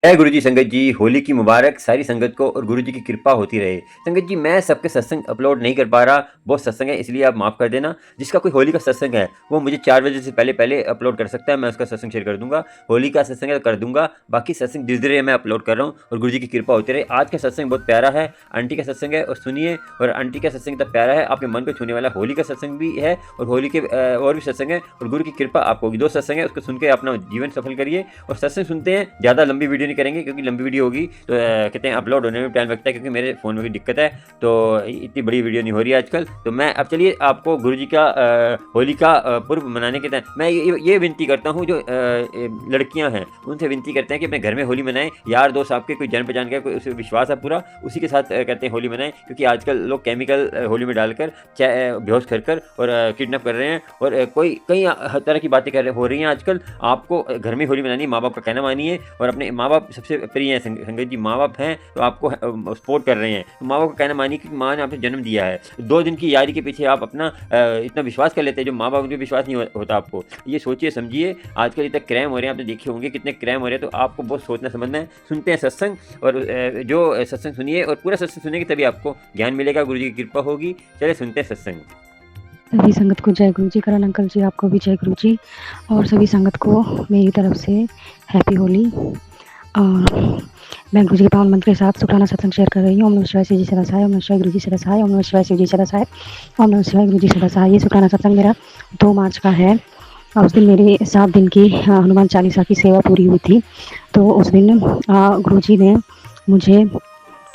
जय गुरु जी संगत जी, होली की मुबारक सारी संगत को और गुरु जी की कृपा होती रहे। संगत जी, मैं सबके सत्संग अपलोड नहीं कर पा रहा, बहुत सत्संग है इसलिए आप माफ़ कर देना। जिसका कोई होली का सत्संग है, वो मुझे 4 बजे से पहले अपलोड कर सकता है, मैं उसका सत्संग शेयर कर दूँगा। होली का सत्संग है तो कर दूँगा, बाकी सत्संग धीरे-धीरे मैं अपलोड कर रहा हूँ और गुरु जी की कृपा होती रहे। आज का सत्संग बहुत प्यारा है, आंटी का सत्संग है और सुनिए। और आंटी का सत्संग इतना प्यारा है, आपके मन को छूने वाला। होली का सत्संग भी है और होली के और भी सत्संग है और गुरु की कृपा आपको होगी। 2 सत्संग है, उसको सुन के अपना जीवन सफल करिए। और सत्संग सुनते हैं, ज़्यादा लंबी वीडियो नहीं करेंगे क्योंकि लंबी वीडियो होगी तो कहते हैं अपलोड होने में टाइम लगता है, क्योंकि मेरे फ़ोन में भी दिक्कत है, तो इतनी बड़ी वीडियो नहीं हो रही है आजकल। तो मैं अब चलिए आपको गुरु जी का होली का पर्व मनाने के टाइम मैं ये विनती करता हूँ, जो लड़कियाँ हैं उनसे विनती करते हैं कि अपने घर में होली मनाएं। यार दोस्त आपके कोई जान पहचान का कोई उसे विश्वास है पूरा, उसी के साथ कहते हैं होली मनाएं, क्योंकि आजकल लोग केमिकल होली में डालकर बेहोश कर और किडनैप कर रहे हैं और कई तरह की बातें हो रही हैं आजकल। आपको घर में होली मनानी है, माँ बाप का कहना मानिए। और अपने माँ बाप सबसे प्रिय हैं संगत जी, माँ बाप हैं तो आपको सपोर्ट कर रहे हैं, तो माँ बाप का कहना मानिए कि माँ ने आपसे जन्म दिया है। 2 दिन की यारी के पीछे आप अपना इतना विश्वास कर लेते हैं जो माँ बाप पे विश्वास नहीं होता आपको। ये सोचिए समझिए, आजकल इतने क्राइम हो रहे हैं, आपने देखे होंगे कितने क्राइम हो रहे हैं, तो आपको बहुत सोचना समझना है। सुनते हैं सत्संग और जो सत्संग सुनिए और पूरा सत्संग सुनेंगे तभी आपको ज्ञान मिलेगा, गुरु जी की कृपा होगी। चलिए सुनते हैं सत्संग। सभी संगत को जय गुरु जी। करण अंकल जी आपको भी जय गुरु जी और सभी संगत को मेरी तरफ से हैप्पी होली। और मैं गुरु जी के पावन मंत्र के साथ शुक्राना सत्संग शेयर कर रही हूँ। ओम नमः शिवाय शिव जी सदा सहाय, ओम नमः शिवाय गुरु जी सदा सहाय, ओम नमः शिवाय शिव जी सदा सहाय, ओम नमः शिवाय गुरु जी सदा सहाय। ये शुक्राना सत्संग मेरा 2 मार्च का है और उस दिन मेरी 7 दिन की हनुमान चालीसा की सेवा पूरी हुई थी। तो उस दिन गुरु जी ने मुझे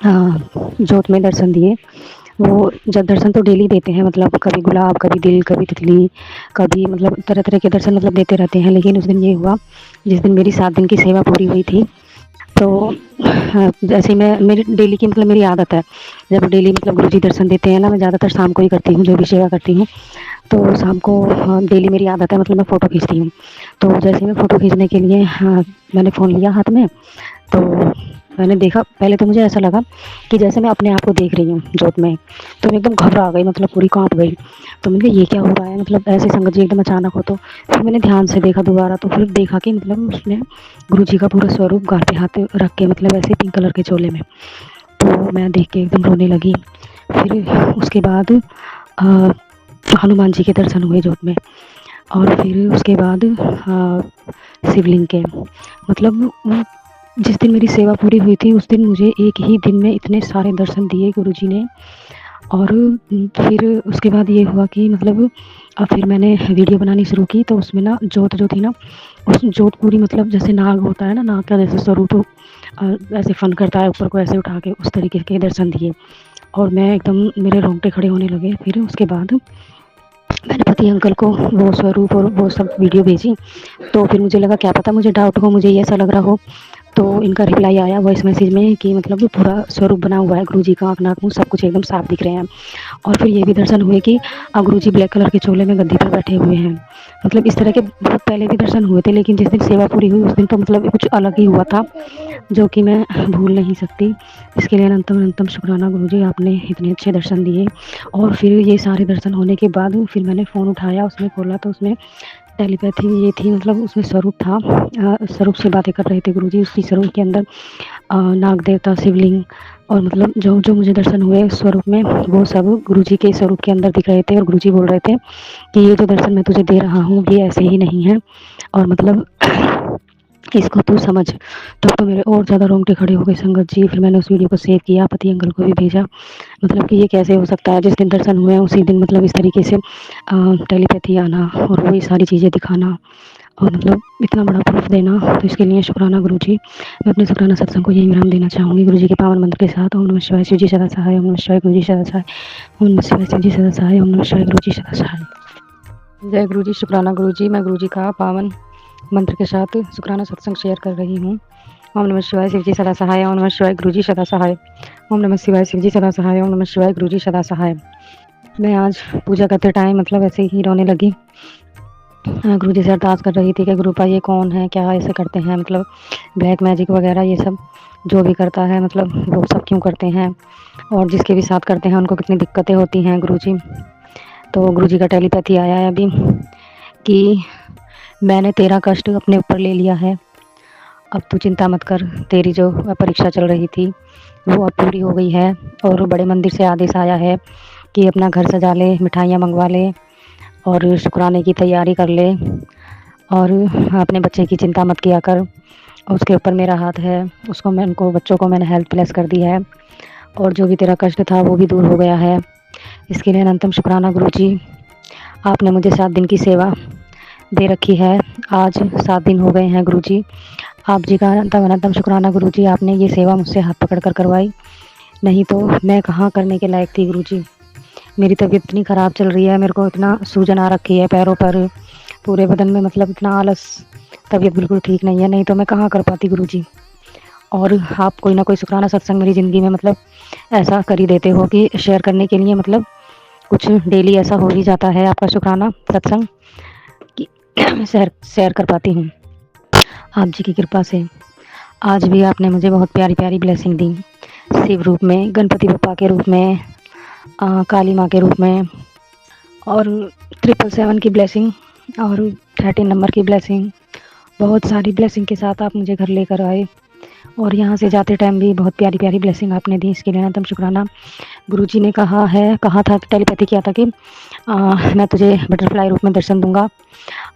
जोत में दर्शन दिए। वो जब दर्शन तो डेली देते हैं, मतलब कभी गुलाब, कभी दिल, कभी तितली, कभी मतलब तरह तरह के दर्शन मतलब देते रहते हैं। लेकिन उस दिन ये हुआ जिस दिन मेरी 7 दिन की सेवा पूरी हुई थी। तो जैसे मैं मेरी डेली की मतलब मेरी आदत है, जब डेली मतलब गुरुजी दर्शन देते हैं ना, मैं ज़्यादातर शाम को ही करती हूँ जो भी सेवा करती हूँ। तो शाम को डेली मेरी आदत है, मतलब मैं फ़ोटो खींचती हूँ। तो जैसे मैं फ़ोटो खींचने के लिए मैंने फ़ोन लिया हाथ में, तो मैंने देखा, पहले तो मुझे ऐसा लगा कि जैसे मैं अपने आप को देख रही हूँ जोत में, तो मैं एकदम घबरा गई, मतलब पूरी काँप गई। तो मैंने कहा ये क्या हो रहा है, मतलब ऐसे संगत जी एकदम अचानक हो। तो फिर मैंने ध्यान से देखा दोबारा, तो फिर देखा कि मतलब उसमें गुरु जी का पूरा स्वरूप गाल पे हाथ रख के, मतलब ऐसे पिंक कलर के चोले में। तो मैं देख के एकदम रोने लगी। फिर उसके बाद हनुमान जी के दर्शन हुए जोत में। और फिर उसके बाद शिवलिंग के, मतलब जिस दिन मेरी सेवा पूरी हुई थी उस दिन मुझे एक ही दिन में इतने सारे दर्शन दिए गुरुजी ने। और फिर उसके बाद ये हुआ कि मतलब फिर मैंने वीडियो बनानी शुरू की, तो उसमें ना जोत जो थी ना, उस जोत पूरी मतलब जैसे नाग होता है ना, नाग का जैसे स्वरूप ऐसे फन करता है ऊपर को ऐसे उठा के, उस तरीके के दर्शन दिए। और मैं एकदम, मेरे रोंगटे खड़े होने लगे। फिर उसके बाद मैंने पति अंकल को वो स्वरूप और वो सब वीडियो भेजी। तो फिर मुझे लगा क्या पता मुझे डाउट हो, मुझे ये ऐसा लग रहा हो। तो इनका रिप्लाई आया वॉइस मैसेज में कि मतलब पूरा स्वरूप बना हुआ है गुरु जी का, आँख नाक मुँह सब कुछ एकदम साफ दिख रहे हैं। और फिर ये भी दर्शन हुए कि गुरु जी ब्लैक कलर के चोले में गद्दी पर बैठे हुए हैं। मतलब इस तरह के बहुत पहले भी दर्शन हुए थे, लेकिन जिस दिन सेवा पूरी हुई उस दिन तो मतलब कुछ अलग ही हुआ था, जो कि मैं भूल नहीं सकती। इसके लिए अनंतम अनंतम शुक्राना गुरु जी, आपने इतने अच्छे दर्शन दिए। और फिर ये सारे दर्शन होने के बाद फिर मैंने फ़ोन उठाया, उसमें खोला तो उसमें टेलीपैथी ये थी, मतलब उसमें स्वरूप था। स्वरूप से बातें कर रहे थे गुरुजी। उसी स्वरूप के अंदर नाग देवता, शिवलिंग और मतलब जो जो मुझे दर्शन हुए उस स्वरूप में, वो सब गुरुजी के स्वरूप के अंदर दिख रहे थे। और गुरुजी बोल रहे थे कि ये जो दर्शन मैं तुझे दे रहा हूँ ये ऐसे ही नहीं है, और मतलब इसको तू समझ। तब तो मेरे और ज़्यादा रोंगटे खड़े हो गए संगत जी। फिर मैंने उस वीडियो को सेव किया, पति अंकल को भी भेजा। मतलब कि ये कैसे हो सकता है, जिस दिन दर्शन हुए हैं उसी दिन मतलब इस तरीके से टेलीपैथी आना और वही सारी चीज़ें दिखाना, और मतलब इतना बड़ा प्रूफ देना। तो इसके लिए शुक्राना गुरु जी। मैं अपने शुक्राना सत्संग को यही विराम देना चाहूँगी गुरु जी के पावन मंत्र के साथ। ओम नमः शिवाय शिव जी सदा सहाय, ओम नमः शिवाय गुरु जी सदा सहाय, ओम नमः शिवाय शिव जी सदा सहाय, ओम नमः शिवाय गुरु जी सदा सहाय। जय गुरु जी। शुक्राना गुरु जी। मैं गुरु जी का पावन मंत्र के साथ शुक्राना सत्संग शेयर कर रही हूँ। ओम नमः शिवाय शिव जी सदा सहाय, ओम नमः शिवाय गुरु जी सदा सहाय, ओम नमः शिवाय शिव जी सदा सहाय, ओम नमः शिवाय गुरु जी सदा सहाय। मैं आज पूजा करते टाइम मतलब ऐसे ही रोने लगी। गुरु जी से अरदास कर रही थी कि गुरुपा ये कौन है, क्या ऐसे करते हैं, मतलब ब्लैक मैजिक वगैरह ये सब जो भी करता है, मतलब वो सब क्यों करते हैं, और जिसके भी साथ करते हैं उनको कितनी दिक्कतें होती हैं गुरु जी। तो गुरु जी का टेलीपैथी आया है अभी कि मैंने तेरा कष्ट अपने ऊपर ले लिया है। अब तू चिंता मत कर, तेरी जो परीक्षा चल रही थी वो अब पूरी हो गई है और बड़े मंदिर से आदेश आया है कि अपना घर सजा ले, मिठाइयाँ मंगवा ले और शुक्राने की तैयारी कर ले और अपने बच्चे की चिंता मत किया कर। उसके ऊपर मेरा हाथ है, उनको बच्चों को मैंने हेल्थ प्लस कर दी है और जो भी तेरा कष्ट था वो भी दूर हो गया है। इसके लिए अनंतम शुक्राना गुरुजी। आपने मुझे 7 दिन की सेवा दे रखी है, आज 7 दिन हो गए हैं गुरुजी। आप जी का अनंतम अनंतम शुक्राना गुरुजी, आपने ये सेवा मुझसे हाथ पकड़ कर करवाई, नहीं तो मैं कहाँ करने के लायक थी गुरुजी। मेरी तबीयत इतनी ख़राब चल रही है, मेरे को इतना सूजन आ रखी है पैरों पर, पूरे बदन में, मतलब इतना आलस, तबीयत बिल्कुल ठीक नहीं है, नहीं तो मैं कहाँ कर पाती गुरुजी। और आप कोई ना कोई शुक्राना सत्संग मेरी ज़िंदगी में मतलब ऐसा कर ही देते हो कि शेयर करने के लिए मतलब कुछ डेली ऐसा हो ही जाता है आपका शुक्राना सत्संग कि शेयर कर पाती हूँ आप जी की कृपा से। आज भी आपने मुझे बहुत प्यारी प्यारी ब्लेसिंग दी, शिव रूप में, गणपति बप्पा के रूप में, काली माँ के रूप में, और 777 की ब्लेसिंग और 13 नंबर की ब्लेसिंग, बहुत सारी ब्लेसिंग के साथ आप मुझे घर लेकर आए और यहाँ से जाते टाइम भी बहुत प्यारी प्यारी ब्लेसिंग आपने दी। इसके लिए अनंतम शुक्राना। गुरुजी ने कहा था, टेलीपैथी किया था कि मैं तुझे बटरफ्लाई रूप में दर्शन दूंगा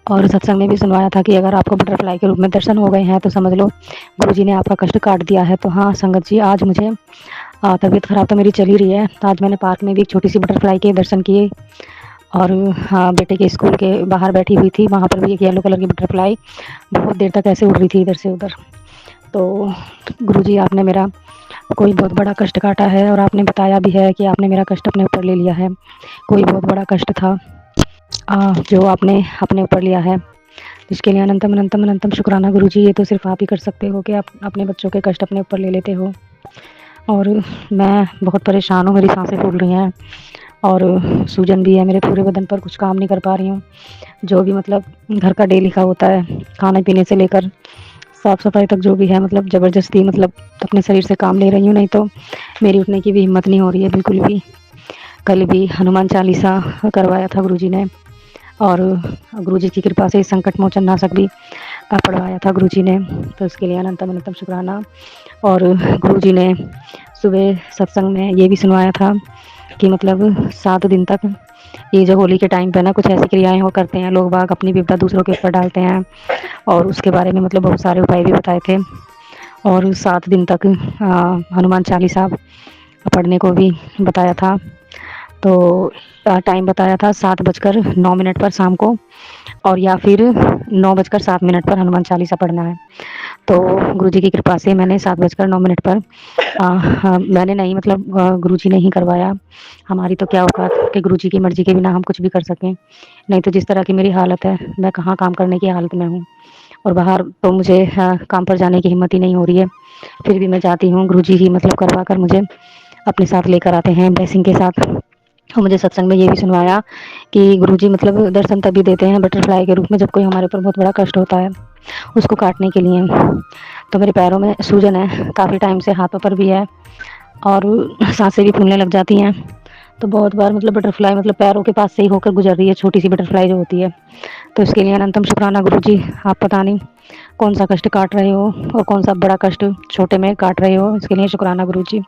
और सत्संग में भी सुनवाया था कि अगर आपको बटरफ्लाई के रूप में दर्शन हो गए हैं तो समझ लो गुरुजी ने आपका कष्ट काट दिया है। तो हाँ संगत जी, आज मुझे तबीयत ख़राब तो मेरी चल ही रही है, तो आज मैंने पार्क में भी एक छोटी सी बटरफ्लाई के दर्शन किए और हाँ, बेटे के स्कूल के बाहर बैठी हुई थी, वहाँ पर भी एक येलो कलर की बटरफ्लाई बहुत देर तक ऐसे उड़ रही थी इधर से उधर। तो गुरुजी, आपने मेरा कोई बहुत बड़ा कष्ट काटा है और आपने बताया भी है कि आपने मेरा कष्ट अपने ऊपर ले लिया है। कोई बहुत बड़ा कष्ट था जो आपने अपने ऊपर लिया है, इसके लिए अनंतम अनंतम अनंतम शुक्राना गुरुजी। ये तो सिर्फ आप ही कर सकते हो कि आप अपने बच्चों के कष्ट अपने ऊपर ले लेते हो। और मैं बहुत परेशान हूँ, मेरी सांसें फूल रही हैं और सूजन भी है मेरे पूरे बदन पर, कुछ काम नहीं कर पा रही हूँ। जो भी मतलब घर का डेली का होता है, खाने पीने से लेकर साफ़ सफाई तक जो भी है, मतलब ज़बरदस्ती मतलब अपने शरीर से काम ले रही हूँ, नहीं तो मेरी उठने की भी हिम्मत नहीं हो रही है बिल्कुल भी। कल भी हनुमान चालीसा करवाया था गुरुजी ने और गुरुजी की कृपा से संकट मोचन नाशक भी पढ़वाया था गुरुजी ने, तो इसके लिए अनंतम अनंतम शुक्राना। और गुरुजी ने सुबह सत्संग में ये भी सुनवाया था कि मतलब 7 दिन तक, ये जो होली के टाइम पे ना कुछ ऐसी क्रियाएं वो करते हैं लोग बाग, अपनी विपदा दूसरों के ऊपर डालते हैं और उसके बारे में मतलब बहुत सारे उपाय भी बताए थे। और 7 दिन तक हनुमान चालीसा पढ़ने को भी बताया था। तो टाइम बताया था 7:09 पर शाम को, और या फिर 9:07 पर हनुमान चालीसा पढ़ना है। तो गुरुजी की कृपा से मैंने 7:09 पर मैंने नहीं, मतलब गुरुजी ने ही करवाया। हमारी तो क्या औकात कि गुरुजी की मर्जी के बिना हम कुछ भी कर सकें, नहीं तो जिस तरह की मेरी हालत है मैं कहाँ काम करने की हालत में हूँ और बाहर तो मुझे काम पर जाने की हिम्मत ही नहीं हो रही है। फिर भी मैं जाती हूँ, गुरुजी ही मतलब करवा कर मुझे अपने साथ लेकर आते हैं ब्लेसिंग के साथ। और मुझे सत्संग में ये भी सुनवाया कि गुरुजी मतलब दर्शन तभी देते हैं बटरफ्लाई के रूप में जब कोई हमारे ऊपर बहुत बड़ा कष्ट होता है, उसको काटने के लिए। तो मेरे पैरों में सूजन है काफ़ी टाइम से, हाथों पर भी है और सांसें भी फूलने लग जाती हैं। तो बहुत बार मतलब बटरफ्लाई मतलब पैरों के पास से ही होकर गुजर रही है, छोटी सी बटरफ्लाई जो होती है। तो इसके लिए अनंतम शुक्राना गुरुजी। आप पता नहीं कौन सा कष्ट काट रहे हो और कौन सा बड़ा कष्ट छोटे में काट रहे हो, इसके लिए शुक्राना गुरुजी।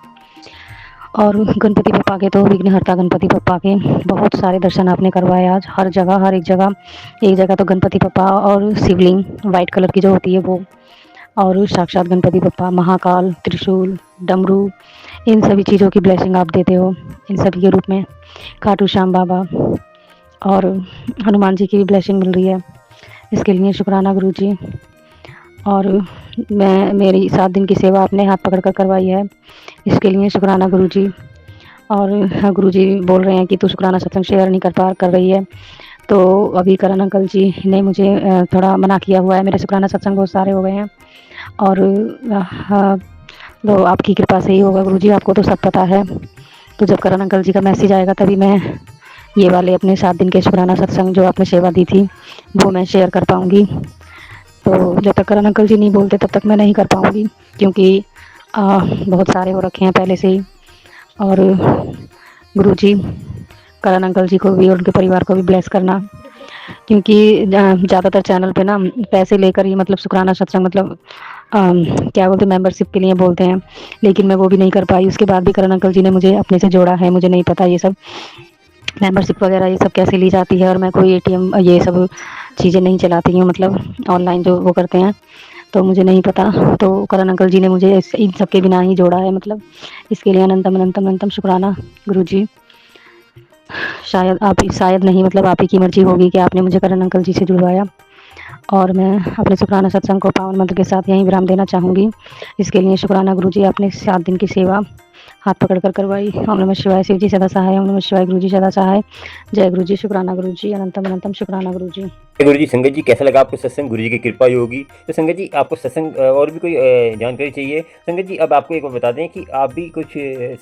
और गणपति बप्पा के तो, विघ्नहर्ता गणपति बप्पा के बहुत सारे दर्शन आपने करवाए आज, हर जगह, हर एक जगह तो गणपति बप्पा और शिवलिंग वाइट कलर की जो होती है वो, और साक्षात गणपति बप्पा, महाकाल, त्रिशूल, डमरू, इन सभी चीज़ों की ब्लेसिंग आप देते हो इन सभी के रूप में। खाटू श्याम बाबा और हनुमान जी की भी ब्लेसिंग मिल रही है, इसके लिए शुक्राना गुरुजी। और मेरी 7 दिन की सेवा आपने हाथ पकड़ कर करवाई है, इसके लिए शुक्राना गुरुजी। और गुरुजी बोल रहे हैं कि तू शुक्राना सत्संग शेयर नहीं कर रही है, तो अभी करण अंकल जी ने मुझे थोड़ा मना किया हुआ है, मेरे शुक्राना सत्संग बहुत सारे हो गए हैं और तो आपकी कृपा से ही होगा गुरुजी, आपको तो सब पता है। तो जब करण अंकल जी का मैसेज आएगा तभी मैं ये वाले अपने 7 दिन के शुक्राना सत्संग जो आपने सेवा दी थी वो मैं शेयर कर पाऊँगी। तो जब तक करण अंकल जी नहीं बोलते तब तक मैं नहीं कर पाऊँगी, क्योंकि बहुत सारे हो रखे हैं पहले से ही। और गुरुजी करण अंकल जी को भी और उनके परिवार को भी ब्लेस करना, क्योंकि ज़्यादातर चैनल पे ना पैसे लेकर ही मतलब शुक्राना सत्संग मतलब क्या बोलते हैं मेंबरशिप के लिए बोलते हैं, लेकिन मैं वो भी नहीं कर पाई। उसके बाद भी करण अंकल जी ने मुझे अपने से जोड़ा है, मुझे नहीं पता ये सब मेंबरशिप वगैरह ये सब कैसे ली जाती है, और मैं कोई एटीएम ये सब चीज़ें नहीं चलाती हूँ, मतलब ऑनलाइन जो वो करते हैं, तो मुझे नहीं पता। तो करण अंकल जी ने मुझे इन सब के बिना ही जोड़ा है, मतलब इसके लिए अनंतम अनंतम अनंतम शुक्राना गुरु जी। शायद नहीं, मतलब आप ही की मर्जी होगी कि आपने मुझे करण अंकल जी से जुड़वाया, और मैं अपने शुक्राना सत्संग को पावन मंत्र के साथ यहीं विराम देना चाहूँगी। इसके लिए शुक्राना गुरु जी, आपने 7 दिन की सेवा हाथ पकड़कर करवाई। ओम नमः शिवाय। शिव जी सदा सहाय। ओम नमः शिवाय। गुरु जी सदा सहाय। जय गुरु जी। शुक्राना गुरु जी। अनंतम अनंतम शुक्राना गुरु जी। गुरु जी, संगत जी कैसा लगा आपको सत्संग? गुरु जी की कृपा ही होगी। तो संगत जी आपको सत्संग और भी कोई जानकारी चाहिए? संगत जी अब आपको एक बार बता दें कि आप भी कुछ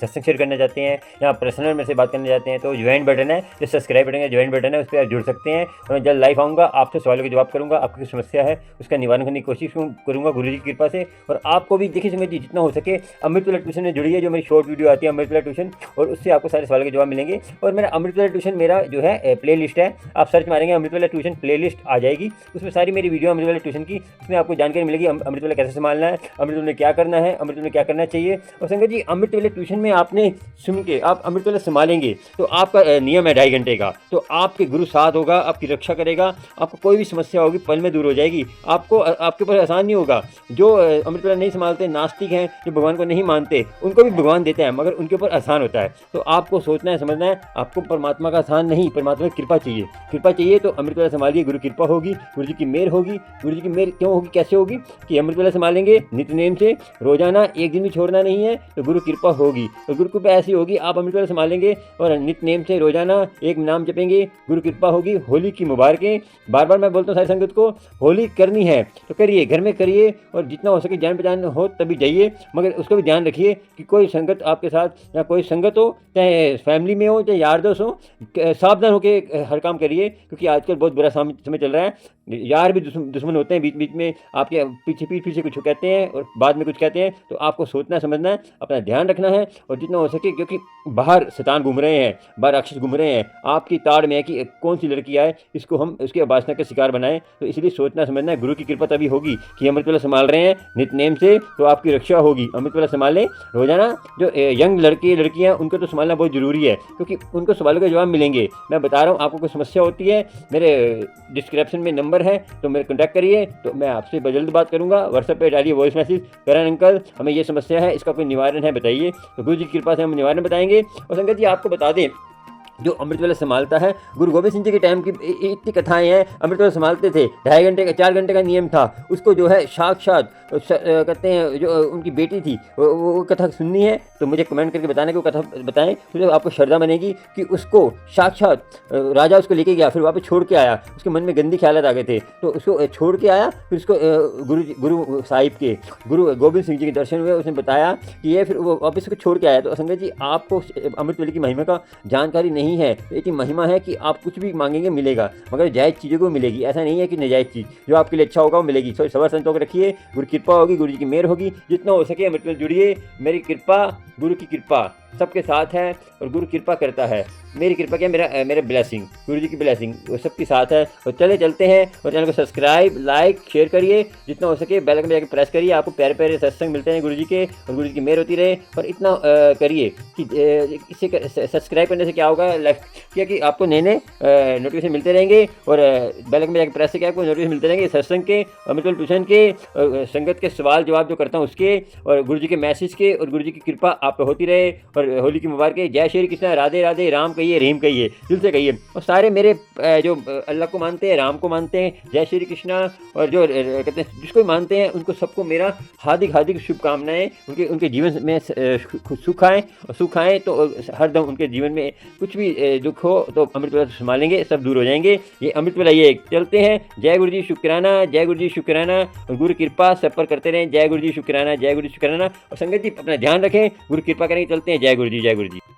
सत्संग शेयर करना चाहते हैं या पर्सनल मेरे से बात करना चाहते हैं, तो ज्वाइन बटन है, जो सब्सक्राइब बटन है, ज्वाइन बटन है, उस पर आप जुड़ सकते हैं। और मैं जल्द लाइव आऊँगा, आपसे सवालों के जवाब करूँगा, आपकी समस्या है उसका निवारण करने की कोशिश करूँगा गुरु जी की कृपा से। और आपको भी देखिए संगत जी, जितना हो सके अमृतवेला ट्यूशन में जुड़िए, जो मेरी शॉर्ट वीडियो आती है अमृतवेला ट्यूशन, और उससे आपको सारे सवालों के जवाब मिलेंगे। और मेरा अमृतवेला ट्यूशन मेरा जो है प्ले लिस्ट है, आप सर्च मारेंगे अमृतवेला ट्यूशन प्ले लिस्ट आ जाएगी, उसमें सारी मेरी वीडियो अमृतवेला ट्यूशन की, उसमें आपको जानकारी मिलेगी अमृतवेला कैसे संभालना है, अमृतवेला में क्या करना है, अमृतवेला में क्या करना चाहिए। और संगत जी अमृतवेला ट्यूशन में आपने सुन के आप अमृतवेला संभालेंगे तो आपका नियम है 2.5 घंटे का, तो आपके गुरु साथ होगा, आपकी रक्षा करेगा, आपको कोई भी समस्या होगी पल में दूर हो जाएगी। आपको आपके ऊपर आसान नहीं होगा। जो अमृतवेला नहीं संभालते, नास्तिक हैं, जो भगवान को नहीं मानते, उनको भी भगवान देते हैं, मगर उनके ऊपर आसान होता है। तो आपको सोचना है, समझना है, आपको परमात्मा का आसान नहीं, परमात्मा की कृपा चाहिए। कृपा चाहिए तो अमृतवेला संभालिए, गुरु कृपा होगी, गुरु जी की मेहर होगी। गुरु जी की मेहर क्यों होगी, कैसे होगी कि अमृतवेला संभालेंगे नित्य नेम से, रोजाना एक दिन भी छोड़ना नहीं है, तो गुरु कृपा होगी। और गुरु कृपा ऐसी होगी, आप अमृतवेला संभालेंगे और नित्य नेम से रोजाना एक नाम जपेंगे, गुरु कृपा होगी। होली की मुबारकें। बार बार मैं बोलता हूँ सारी संगत को, होली करनी है तो करिए, घर में करिए, और जितना हो सके जान पहचान हो तभी जाइए, मगर उसका भी ध्यान रखिए कि कोई संगत आपके साथ या कोई संगत हो, चाहे फैमिली में हो चाहे यार दोस्त हो, सावधान होकर हर काम करिए, क्योंकि आजकल बहुत बुरा समय चल रहा है। यार भी दुश्मन होते हैं, बीच बीच में आपके पीछे कुछ कहते हैं और बाद में कुछ कहते हैं। तो आपको सोचना समझना है, अपना ध्यान रखना है, और जितना हो सके, क्योंकि बाहर शैतान घूम रहे हैं, बाहर राक्षस घूम रहे हैं, आपकी ताड़ में है कि कौन सी लड़की आए, इसको हम उसकी उपासना का शिकार बनाएं। तो इसलिए सोचना समझना है। गुरु की कृपा तभी होगी कि अमृतवेला संभाल रहे हैं नित्य नेम से, तो आपकी रक्षा होगी। अमृतवेला संभालें रोजाना। जो यंग लड़के लड़कियां, उनको तो संभालना बहुत जरूरी है, क्योंकि उनको सवालों के जवाब मिलेंगे। मैं बता रहा हूँ, आपको कोई समस्या होती है, मेरे डिस्क्रिप्शन में नंबर है, तो मेरे कॉन्टैक्ट करिए, तो मैं आपसे जल्द बात करूंगा। व्हाट्सएप पे डालिए वॉइस मैसेज, करण अंकल हमें ये समस्या है, इसका कोई निवारण है बताइए, तो गुरु जी की कृपा से हम निवारण बताएंगे। और संगत जी आपको बता दें, जो अमृतवेला संभालता है, गुरु गोबिंद सिंह जी के टाइम की इतनी कथाएं हैं, अमृतवेला संभालते थे, 2.5 घंटे का 4 घंटे का नियम था, उसको जो है साक्षात कहते हैं, जो उनकी बेटी थी वो कथा सुननी है तो मुझे कमेंट करके बताने को कथा बताएं, तो आपको श्रद्धा बनेगी कि उसको साक्षात राजा उसको लेके गया, फिर वापस छोड़ के आया, उसके मन में गंदी ख्याल आ गए थे, तो उसको छोड़ के आया, फिर उसको गुरु साहिब के, गुरु गोबिंद सिंह जी के दर्शन हुए, उसने बताया कि ये, फिर वो वापस उसको छोड़ के आया। तो संगत जी आपको अमृतवेला की महिमा का जानकारी नहीं है, इतनी महिमा है कि आप कुछ भी मांगेंगे मिलेगा, मगर जायज़ चीज़ों को मिलेगी, ऐसा नहीं है कि नाजायज़ चीज़, जो आपके लिए अच्छा होगा वो मिलेगी। सबर संतों को रखिए, गुरु कृपा होगी, गुरु जी की मेहर होगी, जितना हो सके अमृतवेला जुड़िए। मेरी कृपा, गुरु की कृपा सबके साथ है, और गुरु कृपा करता है। मेरी कृपा क्या, मेरा ब्लेसिंग, गुरु जी की ब्लेसिंग वो सबके साथ है। और चलते हैं, और चैनल को सब्सक्राइब, लाइक, शेयर करिए, जितना हो सके बेल आइकन में जाकर प्रेस करिए, आपको प्यारे प्यारे सत्संग मिलते हैं गुरु जी के, और गुरु जी की मेहर होती रहे। और इतना करिए कि इससे सब्सक्राइब करने से क्या होगा, लाइक किया कि आपको नए नोटिफिकेशन मिलते रहेंगे, और बेल आइकन में जाकर प्रेस से क्या आपको नोटिफिकेशन मिलते रहेंगे सत्संग के, अमृतवेला ट्यूशन के, संगत के सवाल जवाब जो करता हूँ उसके, और गुरु जी के मैसेज के, और गुरु जी की कृपा आप पे होती रहे। और होली की मुबारकें। जय श्री कृष्ण, राधे राधे, राम कहिए, रहीम कहिए, दिल से कहिए। और सारे मेरे जो अल्लाह को मानते हैं, राम को मानते हैं, जय श्री कृष्णा, और जो कहते हैं जिसको मानते हैं, उनको सबको मेरा हार्दिक शुभकामनाएं। उनके जीवन में सुख आए तो हर दम उनके जीवन में कुछ भी दुख हो तो अमृतवेला संभालेंगे, सब दूर हो जाएंगे। ये अमृतवेला ये चलते हैं। जय गुरु जी शुक्राना, जय गुरु जी शुक्राना, और गुरु कृपा सब पर करते रहें। जय गुरु जी शुक्राना, जय गुरु जी शुक्राना। और संगत जी अपना ध्यान रखें, गुरु कृपा करेंगे, चलते हैं। जय गुरु जी, जय गुरु जी।